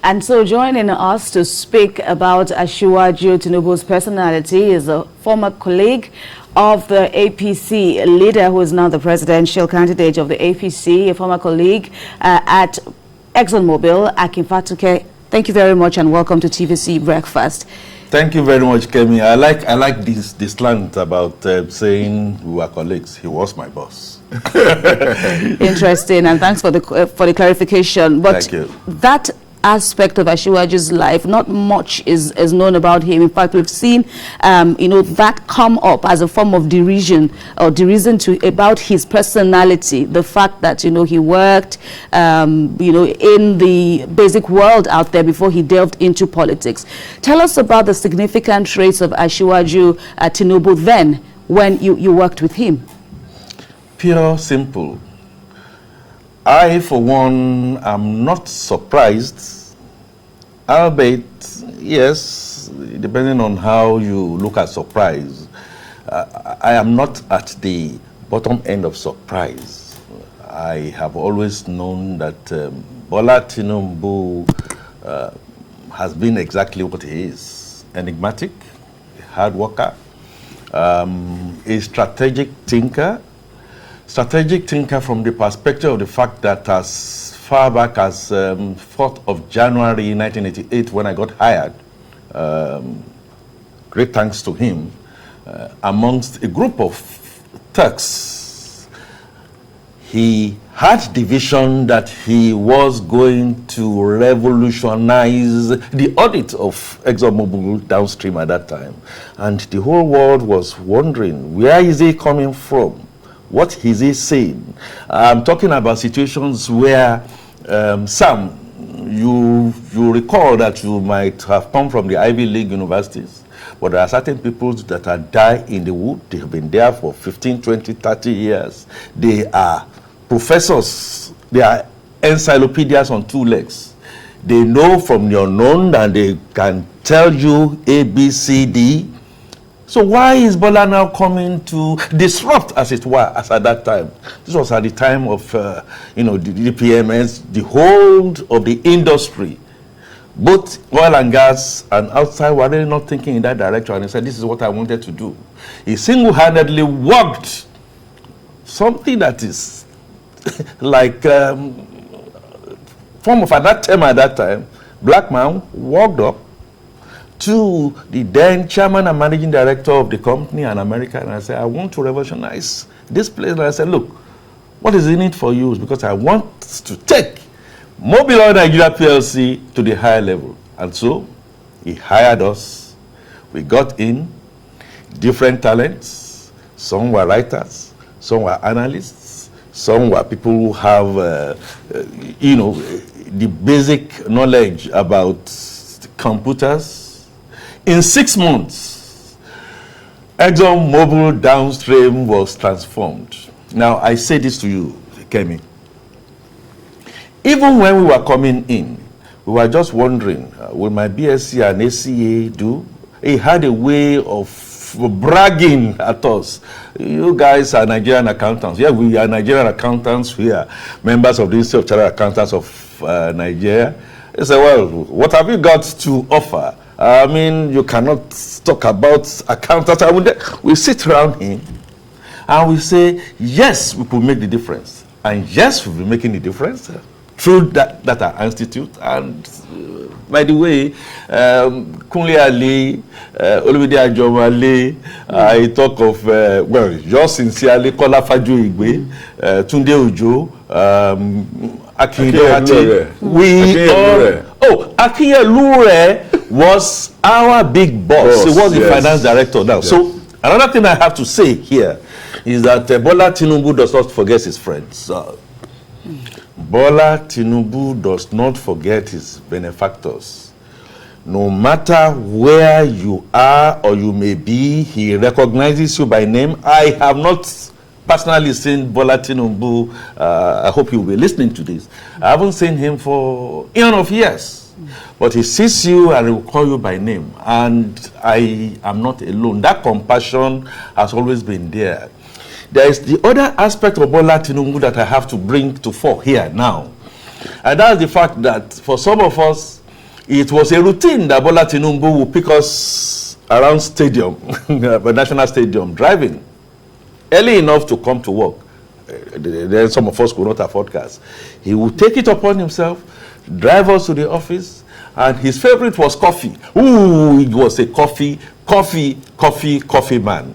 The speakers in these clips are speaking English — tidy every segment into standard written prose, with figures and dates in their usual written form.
And so joining us to speak about Asiwaju Tinubu's personality is a former colleague of the APC leader who is now the presidential candidate of the APC, a former colleague at ExxonMobil, Akin Fatunke. Thank you very much and welcome to TVC Breakfast. Thank you very much, Kemi. I like this slant about saying we were colleagues. He was my boss. Interesting, and thanks for the clarification. But thank you. That aspect of Asiwaju's life, not much is known about him. In fact, we've seen, that come up as a form of derision about his personality. The fact that, he worked, in the basic world out there before he delved into politics. Tell us about the significant traits of Asiwaju Tinubu then, when you worked with him. Pure, simple. I, for one, am not surprised, albeit, yes, depending on how you look at surprise, I am not at the bottom end of surprise. I have always known that Bola Tinubu has been exactly what he is: enigmatic, a hard worker, a strategic thinker. Strategic thinker from the perspective of the fact that as far back as 4th of January 1988, when I got hired, great thanks to him, amongst a group of Turks, he had the vision that he was going to revolutionize the audit of ExxonMobil downstream at that time. And the whole world was wondering, where is he coming from? What is he saying? I'm talking about situations where some, you recall that you might have come from the Ivy League universities, but there are certain people that are dying in the wood. They have been there for 15, 20, 30 years. They are professors. They are encyclopedias on two legs. They know from the unknown and they can tell you A, B, C, D. So why is Bola now coming to disrupt, as it were, as at that time? This was at the time of, the PMS, the hold of the industry. Both oil and gas and outside were really not thinking in that direction. And he said, this is what I wanted to do. He single-handedly worked something that is like form of anathema at that time. Black man walked up to the then chairman and managing director of the company in America, and I said, I want to revolutionize this place. And I said, look, what is in it for you? Because I want to take Mobil Oil Nigeria PLC to the higher level. And so he hired us. We got in different talents. Some were writers, some were analysts, some were people who have, the basic knowledge about computers. In 6 months, ExxonMobil downstream was transformed. Now, I say this to you, Kemi. Even when we were coming in, we were just wondering, will my BSc and ACA do? He had a way of bragging at us. You guys are Nigerian accountants. Yeah, we are Nigerian accountants. We are members of the Institute of Chartered Accountants of Nigeria. He said, well, what have you got to offer? I mean, you cannot talk about accountants. We sit around him and we say, yes, we could make the difference. And yes, we'll be making the difference through that institute. And by the way, Kunle Ali, Olumide Ajomale, I talk of, yours sincerely, Kola Faju Igwe, Tunde Ojo, Akin. Akin was our big boss. He was the finance director now. Yes. So another thing I have to say here is that Bola Tinubu does not forget his friends. Bola Tinubu does not forget his benefactors. No matter where you are or you may be, he recognizes you by name. I have not personally seen Bola Tinubu. I hope you'll be listening to this. I haven't seen him for eon of years. But he sees you and he will call you by name. And I am not alone. That compassion has always been there. There is the other aspect of Bola Tinubu that I have to bring to fore here now. And that's the fact that for some of us, it was a routine that Bola Tinubu would pick us around stadium, the National Stadium, driving early enough to come to work. Then some of us could not afford cars. He would take it upon himself, drive us to the office, and his favorite was coffee. Ooh, he was a coffee man.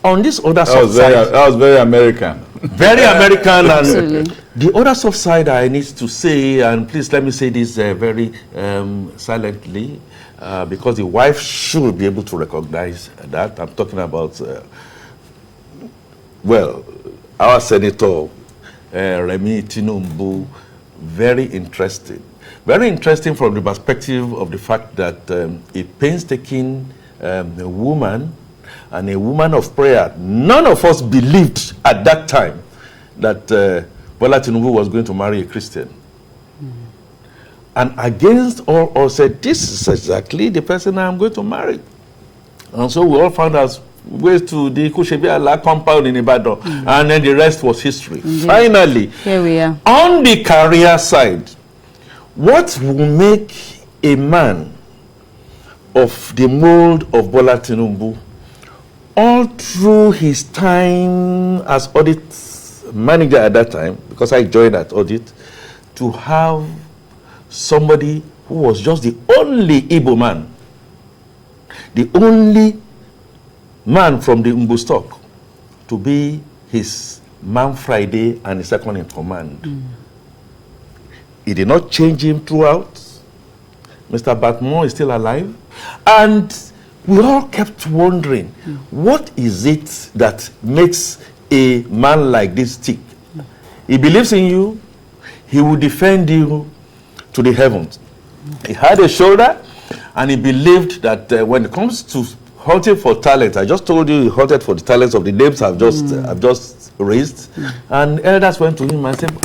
On this other soft side, that was very American. Very American. And the other soft side I need to say, and please let me say this very silently, because the wife should be able to recognize that. I'm talking about, well, our Senator Remi Tinubu. Very interesting. Very interesting from the perspective of the fact that a painstaking woman and a woman of prayer. None of us believed at that time that Bola Tinubu was going to marry a Christian. And against all said, this is exactly the person I'm going to marry. And so we all found our ways to the Kushebiala compound in Ibadan. And then the rest was history. Finally, here we are. On the career side, what will make a man of the mold of Bola Tinubu all through his time as audit manager at that time, because I joined at audit, to have somebody who was just the only Igbo man, the only man from the Mbu stock, to be his man Friday and his second in command. He did not change him throughout. Mr. Batmore is still alive. And we all kept wondering, what is it that makes a man like this tick? He believes in you. He will defend you to the heavens. He had a shoulder, and he believed that when it comes to hunting for talent, I just told you he hunted for the talents of the names I've just raised. And elders went to him and said,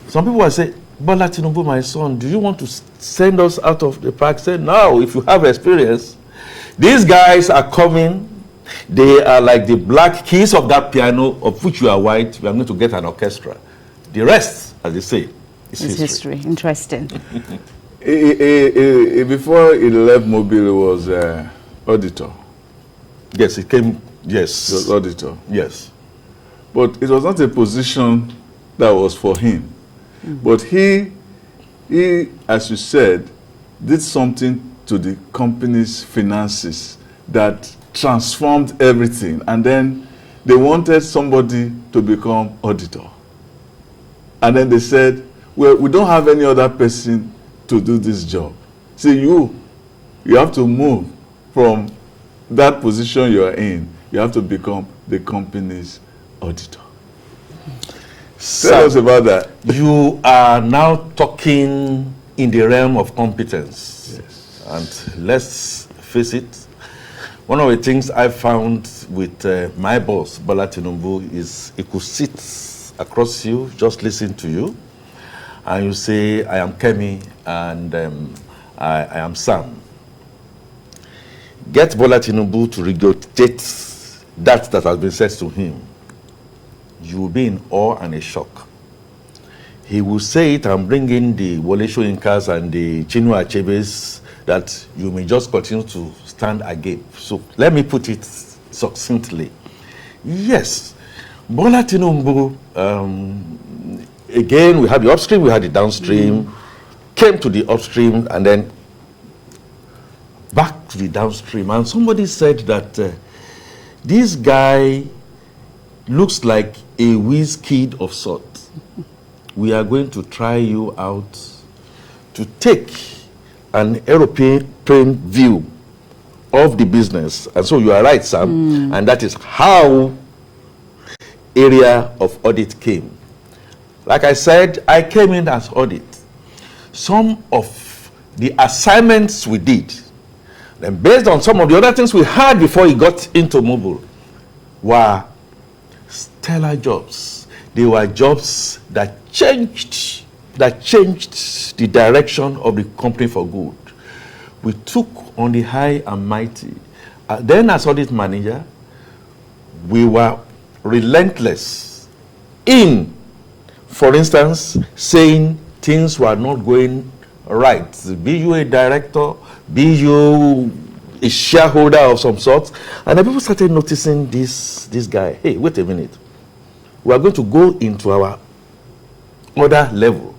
some people will say, Bola Tinubu, my son, do you want to send us out of the park? Say, no, if you have experience. These guys are coming. They are like the black keys of that piano, of which you are white. We are going to get an orchestra. The rest, as they say, is history. Interesting. Before he left Mobile, he was auditor. Yes, he came, yes. He was auditor. Yes. But it was not a position that was for him. But he, as you said, did something to the company's finances that transformed everything. And then they wanted somebody to become auditor. And then they said, well, we don't have any other person to do this job. See, you have to move from that position you are in. You have to become the company's auditor. Tell us about that. You are now talking in the realm of competence. Yes. And let's face it, one of the things I found with my boss, Bola Tinubu, is he could sit across you, just listen to you, and you say, I am Kemi, and I am Sam. Get Bola Tinubu to regurgitate that has been said to him. You will be in awe and a shock. He will say it and bring in the Wole Soyinkas and the Chinua Achebes that you may just continue to stand agape. So let me put it succinctly. Yes, Bola Tinubu, again, we had the upstream, we had the downstream, came to the upstream and then back to the downstream. And somebody said that this guy looks like a whiz kid of sort. We are going to try you out to take an European view of the business. And so you are right, Sam. And that is how area of audit came. Like I said, I came in as audit. Some of the assignments we did, then based on some of the other things we had before he got into mobile, were stellar jobs. They were jobs that changed the direction of the company for good. We took on the high and mighty. Then as audit manager, we were relentless in, for instance, saying things were not going rights, be you a director, be you a shareholder of some sort. And then people started noticing this guy. Hey, wait a minute. We are going to go into our other level.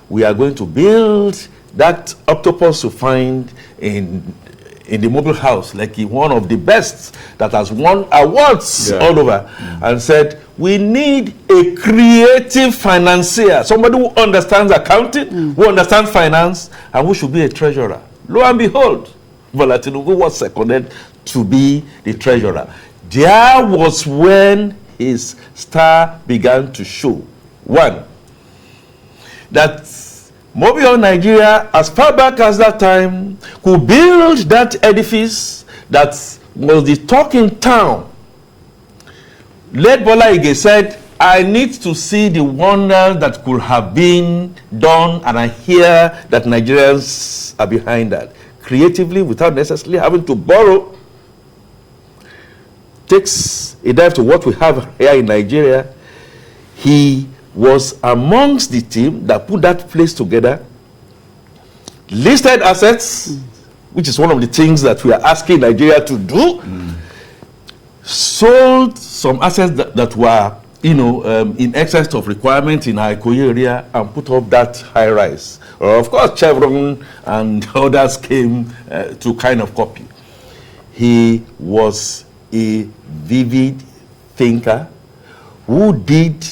We are going to build that octopus you find in the mobile house, like one of the best that has won awards all over, and said, we need a creative financier, somebody who understands accounting, who understands finance, and who should be a treasurer. Lo and behold, Bola Tinubu was seconded to be the treasurer. There was when his star began to show. One, that Mobile Nigeria, as far back as that time, could build that edifice that was the talking town. Late Bola Ige said, I need to see the wonders that could have been done, and I hear that Nigerians are behind that. Creatively, without necessarily having to borrow, takes a dive to what we have here in Nigeria. He was amongst the team that put that place together, listed assets, which is one of the things that we are asking Nigeria to do, sold some assets that were, in excess of requirement in our Ikoyi area, and put up that high rise. Of course, Chevron and others came to kind of copy. He was a vivid thinker who did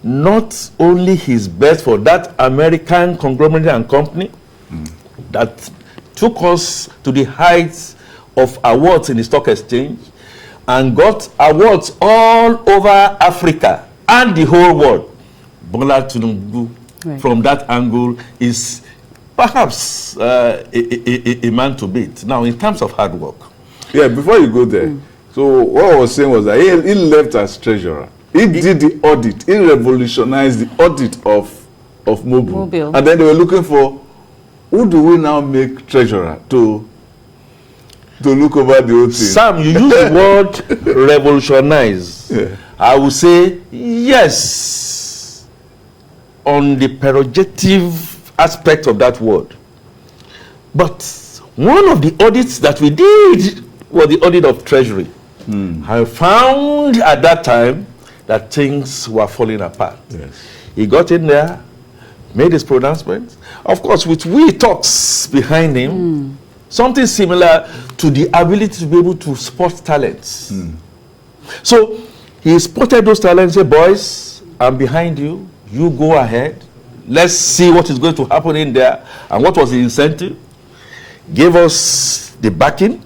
not only his best for that American conglomerate and company that took us to the heights of awards in the stock exchange and got awards all over Africa and the whole world. Bola Tinubu, from that angle, is perhaps a man to beat. Now, in terms of hard work. Yeah, before you go there, so what I was saying was that he left as treasurer. He did the audit. He revolutionized the audit of Mobile. And then they were looking for, who do we now make treasurer to look over the whole thing? Sam, you use the word revolutionize. Yeah. I would say yes on the pejorative aspect of that word. But one of the audits that we did was the audit of Treasury. I found at that time that things were falling apart. Yes. He got in there, made his pronouncements. Of course, with we talks behind him, something similar to the ability to be able to spot talents. So he spotted those talents, said, boys, I'm behind you. You go ahead. Let's see what is going to happen in there. And what was the incentive? Gave us the backing.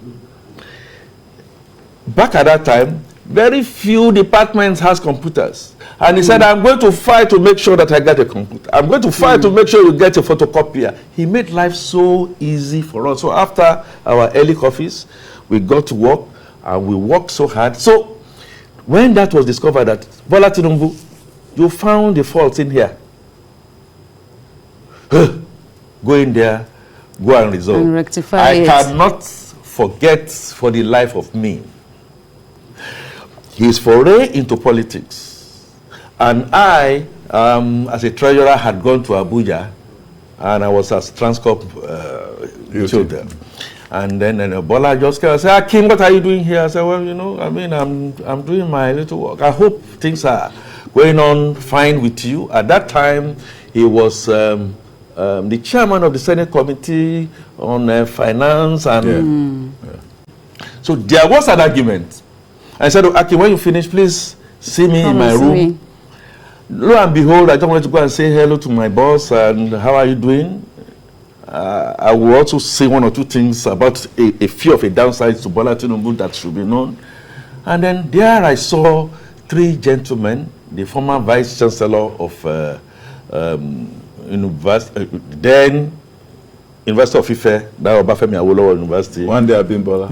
Back at that time, very few departments has computers. And he said, I'm going to fight to make sure that I get a computer. I'm going to fight to make sure you get a photocopier. He made life so easy for us. So after our early coffees, we got to work, and we worked so hard. So when that was discovered that, Bola Tinubu, you found the faults in here. Go in there, go and resolve. And rectify it. I cannot forget for the life of me his foray into politics. And I, as a treasurer, had gone to Abuja, and I was as Transcorp children. And then Bola just came and said, Akin, what are you doing here? I said, well, I'm doing my little work. I hope things are going on fine with you. At that time, he was the chairman of the Senate Committee on Finance. And so there was an argument. I said, Akin, when you finish, please see me in my room. Lo and behold, I don't want to go and say hello to my boss and how are you doing? I will also say one or two things about a few of the downsides to Bola Tinubu that should be known. And then there I saw three gentlemen, the former vice chancellor of then University of Ife, now Obafemi Awolowo University. One day Abimbola.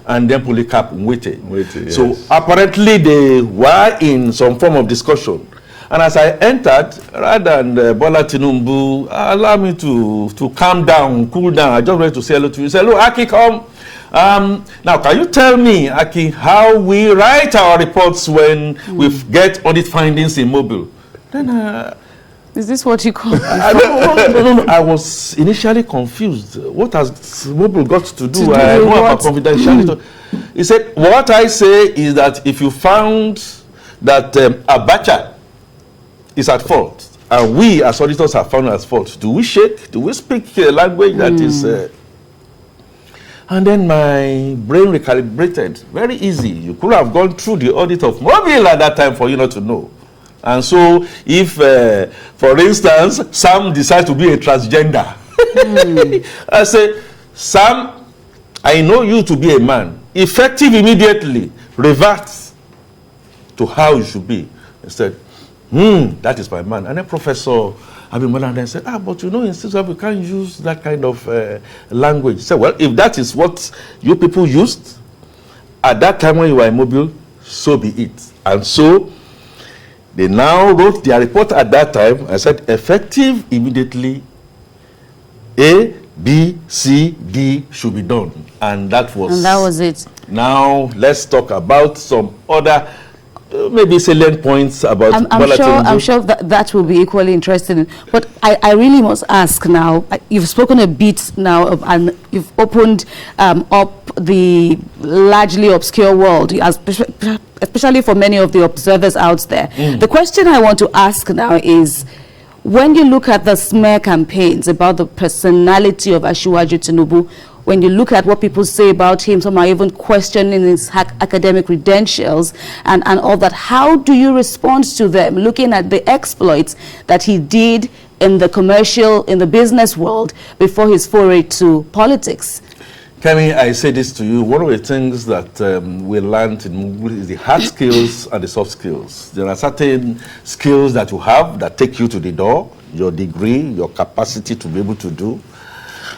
And then Polycarp Nwite. Yes. So apparently they were in some form of discussion. And as I entered, rather than Bola Tinubu, allow me to calm down, cool down. I just wanted to say hello to you. Say, hello, Aki, come. Now, can you tell me, Aki, how we write our reports when we get audit findings in Mobile? Then Is this what you call it? No. I was initially confused. What has mobile got to do? I know about confidentiality. He said, what I say is that if you found that Abacha is at fault, and we as auditors have found at fault, do we shake? Do we speak a language that is... and then my brain recalibrated. Very easy. You could have gone through the audit of mobile at that time for you not to know. And so if, for instance, Sam decides to be a transgender, I say, Sam, I know you to be a man. Effective immediately, revert to how you should be. I said, that is my man. And then Professor Abimbola then said, but you know, in Sister, we can't use that kind of language. He said, well, if that is what you people used at that time when you were immobile, so be it. And so they now wrote their report at that time. I said, effective immediately, A, B, C, D should be done. And that was it. Now, let's talk about some other, maybe salient points about I'm sure that will be equally interesting. But I really must ask now, you've spoken a bit now, and you've opened up the largely obscure world, especially for many of the observers out there. The question I want to ask now is, when you look at the smear campaigns about the personality of Asiwaju Tinubu, when you look at what people say about him, some are even questioning his academic credentials and all that, how do you respond to them, looking at the exploits that he did in the commercial, in the business world before his foray to politics? Kemi, I say this to you, one of the things that we learned in Mugu is the hard skills and the soft skills. There are certain skills that you have that take you to the door, your degree, your capacity to be able to do.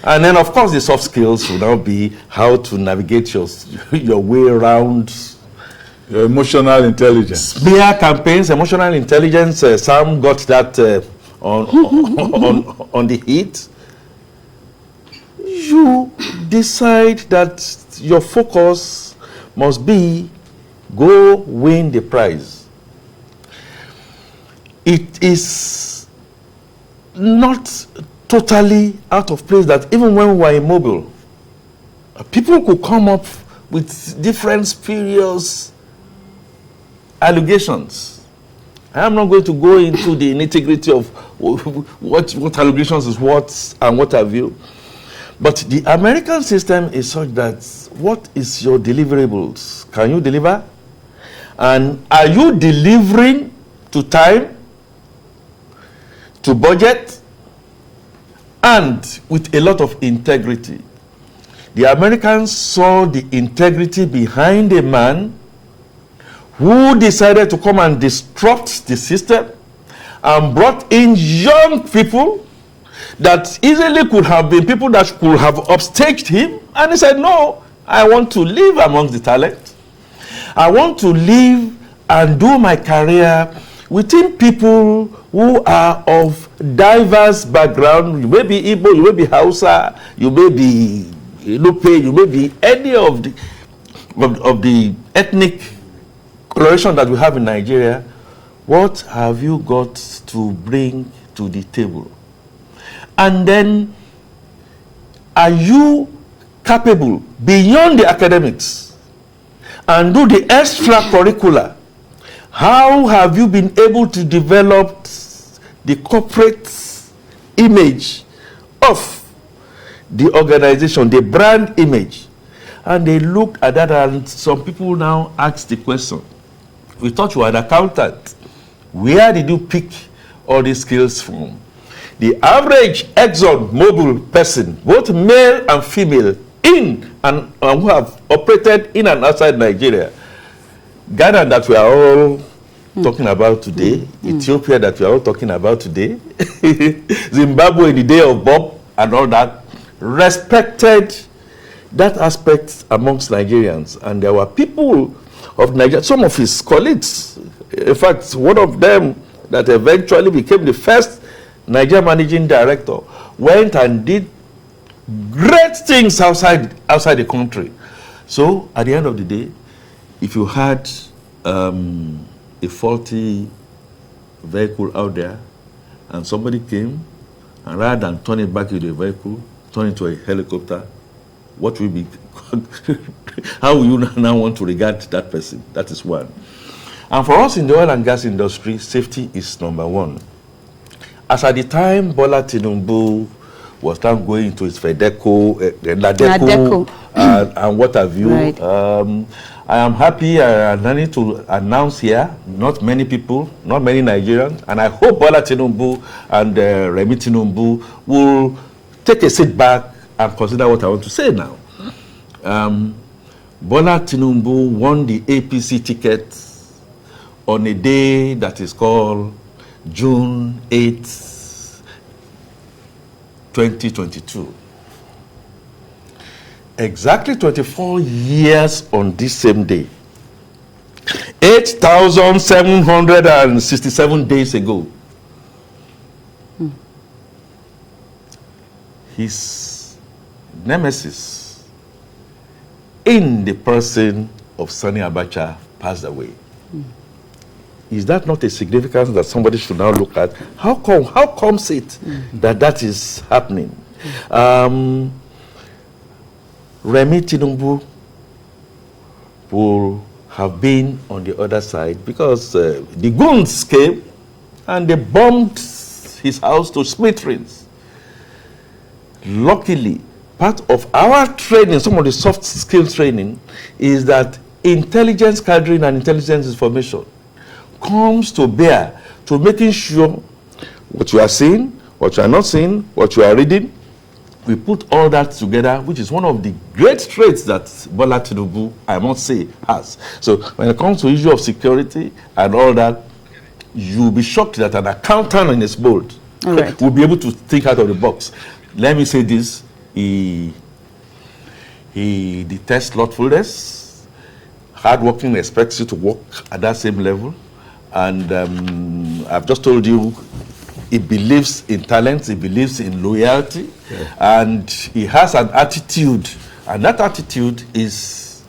And then, of course, the soft skills will now be how to navigate your way around. Your emotional intelligence. Smear campaigns, emotional intelligence, Sam got that on the heat. You decide that your focus must be go win the prize. It is not totally out of place that even when we were immobile, people could come up with different spurious allegations. I am not going to go into the nitty-gritty of what allegations is what and what have you. But the American system is such that what is your deliverables? Can you deliver? And are you delivering to time, to budget, and with a lot of integrity? The Americans saw the integrity behind a man who decided to come and disrupt the system and brought in young people that easily could have been people that could have upstaged him. And he said, no, I want to live amongst the talent. I want to live and do my career within people who are of diverse background. You may be Igbo, you may be Hausa, you may be Lupe, you may be any of the ethnic coloration that we have in Nigeria. What have you got to bring to the table? And then, are you capable beyond the academics and do the extracurricular? How have you been able to develop the corporate image of the organization, the brand image? And they looked at that, and some people now ask the question, we thought you were an accountant. Where did you pick all these skills from? The average ExxonMobil person, both male and female, in and who have operated in and outside Nigeria, Ghana that we are all talking about today, Ethiopia that we are all talking about today, Zimbabwe in the day of Bob and all that, respected that aspect amongst Nigerians. And there were people of Nigeria, some of his colleagues, in fact, one of them that eventually became the first Nigeria managing director, went and did great things outside the country. So at the end of the day, if you had a faulty vehicle out there and somebody came, and rather than turn it back into a vehicle, turn it into a helicopter, what will be, how will you now want to regard that person? That is one. And for us in the oil and gas industry, safety is number one. As at the time Bola Tinubu was now going into his Fedeco, Nadeco, and what have you, right. I am happy and I need to announce here, not many people, not many Nigerians, and I hope Bola Tinubu and Remi Tinubu will take a sit back and consider what I want to say now. Bola Tinubu won the APC ticket on a day that is called June 8th, 2022. Exactly 24 years on this same day, 8,767 days ago, his nemesis in the person of Sani Abacha passed away. Is that not a significance that somebody should now look at? How comes it that is happening? Remi Tinubu will have been on the other side because the goons came and they bombed his house to smithereens. Luckily, part of our training, some of the soft skills training, is that intelligence gathering and intelligence information comes to bear to making sure what you are seeing, what you are not seeing, what you are reading. We put all that together, which is one of the great traits that Bola Tinubu, I must say, has. So when it comes to issue of security and all that, you'll be shocked that an accountant in his board will be able to think out of the box. Let me say this, he detests slothfulness. Hardworking expects you to work at that same level. And I've just told you, he believes in talent, he believes in loyalty, and he has an attitude, and that attitude is,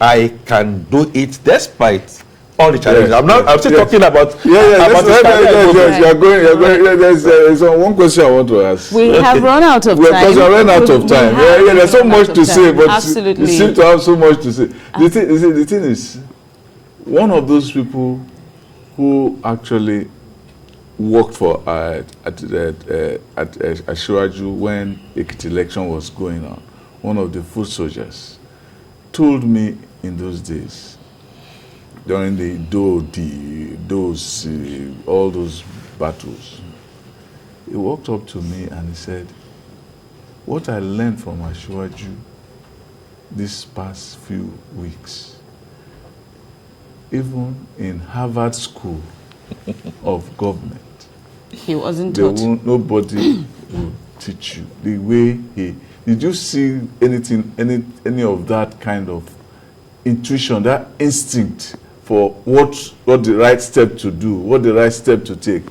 I can do it despite all the challenges. I'm still talking about you're going. There's one question I want to ask. We have run out of time. Because we run out of time. There's so much to say, but absolutely. You seem to have so much to say. The thing is, one of those people who actually worked for at Ashwaju when the election was going on, one of the foot soldiers, told me in those days, during all those battles, he walked up to me and he said, what I learned from Ashwaju these past few weeks, even in Harvard School of Government, he wasn't taught. Nobody will teach you the way he. Did you see anything, any of that kind of intuition, that instinct for what the right step to do, what the right step to take?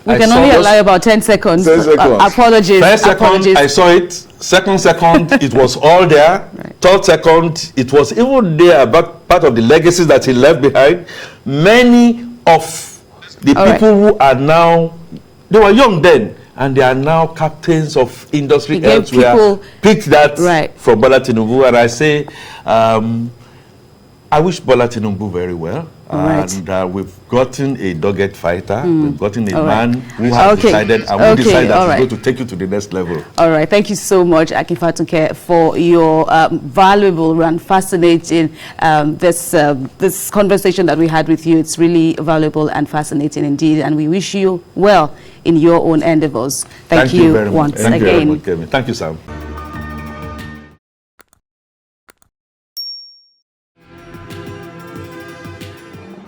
We can only allow about 10 seconds. 10 seconds. Apologies. First second, I saw it. Second second, it was all there. Right. Third second, it was even there, but part of the legacies that he left behind. Many of the people who are now, they were young then, and they are now captains of industry elsewhere. Picked that from Bola Tinubu, and I say, I wish Bola Tinubu very well. And we've gotten a dogged fighter. We've gotten a man who has decided, and who decided that he's going to take you to the next level. All right. Thank you so much, Akin Fatunke, for your valuable and fascinating this conversation that we had with you. It's really valuable and fascinating indeed, and we wish you well in your own endeavors. Thank you very once much. again. Thank you, Sam.